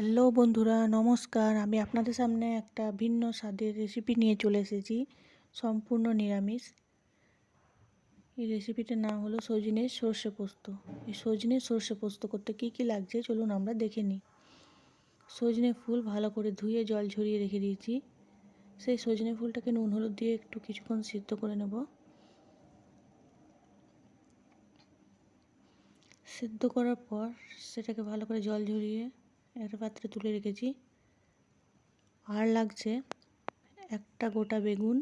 Hello বন্ধুরা, নমস্কার। আমি আপনাদের সামনে একটা ভিন্ন স্বাদের রেসিপি নিয়ে চলে এসেছি, সম্পূর্ণ নিরামিষ। এই রেসিপিটার নাম হলো সজনে সর্ষে পোস্ত। এই সজনে সর্ষে পোস্ত করতে কী কী লাগছে চলুন আমরা দেখে নিই। সজনে ফুল ভালো করে ধুয়ে জল ঝরিয়ে রেখে দিয়েছি। সেই সজনে ফুলটাকে নুন হলুদ দিয়ে একটু কিছুক্ষণ সিদ্ধ করে নেব। সিদ্ধ করার পর সেটাকে ভালো করে জল ঝরিয়ে একটা পাত্রে তুলে রেখেছি। আর লাগছে একটা গোটা বেগুন,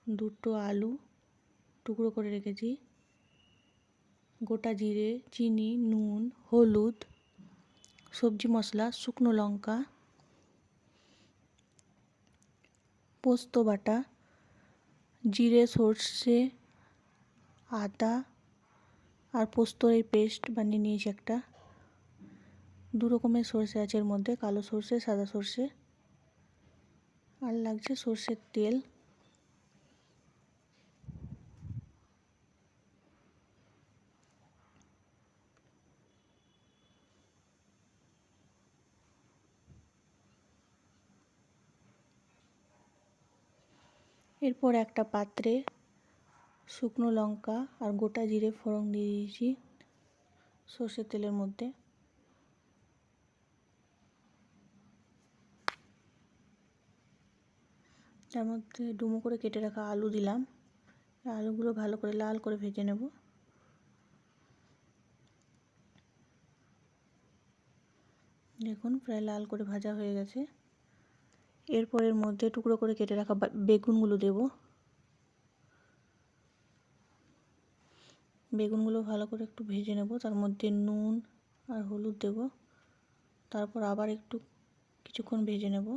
দুটো আলু টুকরো করে রেখেছি, গোটা জিরে, চিনি, নুন, হলুদ, সবজি মশলা, শুকনো লঙ্কা, পোস্ত বাটা, জিরে, সর্ষে, আদা আর পোস্তর এই পেস্ট বানিয়ে নিয়েছি একটা। দু রকমের সর্ষে আছে এর মধ্যে, কালো সর্ষে, সাদা সর্ষে। আর লাগছে সর্ষের তেল। এরপর একটা পাত্রে শুকনো লঙ্কা আর গোটা জিরে ফোড়ন দিয়ে দিয়েছি সর্ষের তেলের মধ্যে। তার মধ্যে ডুমো করে কেটে রাখা আলু দিলাম। আলুগুলো ভালো করে লাল করে ভেজে নেব। দেখুন প্রায় লাল করে ভাজা হয়ে গেছে। এরপর এর মধ্যে টুকরো করে কেটে রাখা বেগুনগুলো দেব। বেগুনগুলো ভালো করে একটু ভেজে নেব। তার মধ্যে নুন আর হলুদ দেব। তারপর আবার একটু কিছুক্ষণ ভেজে নেব।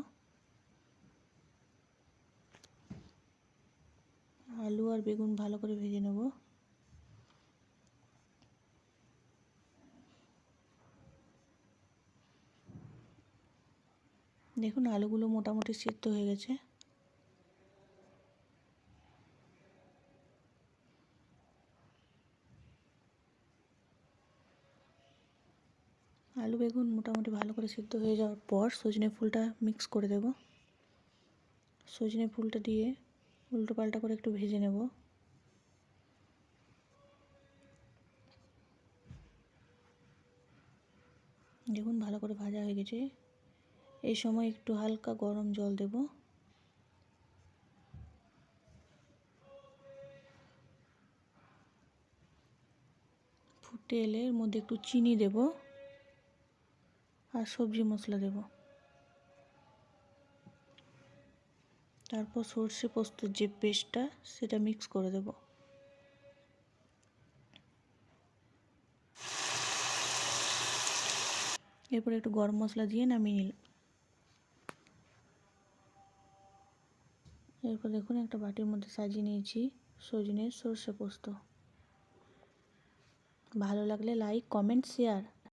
আলু আর বেগুন ভালো করে ভেজে নেব। দেখুন আলুগুলো মোটামুটি সিদ্ধ হয়ে গেছে। আলু বেগুন মোটামুটি ভালো করে সিদ্ধ হয়ে যাওয়ার পর সজনে ফুলটা মিক্স করে দেব। সজনে ফুলটা দিয়ে উল্টো পাল্টা করে একটু ভেজে নেব। দেখুন ভালো করে ভাজা হয়ে গেছে। এই সময় একটু হালকা গরম জল দেব। ফুটে এলে এর মধ্যে একটু চিনি দেব আর সবজি মশলা দেব। তারপর সর্ষে পোস্তর যে পেস্টটা সেটা মিক্স করে দেব। এরপর একটু গরম মশলা দিয়ে নামিয়ে নিলাম। এরপর দেখুন একটা বাটির মধ্যে সাজিয়ে নিয়েছি সজনের সর্ষে পোস্ত। ভালো লাগলে লাইক, কমেন্ট, শেয়ার।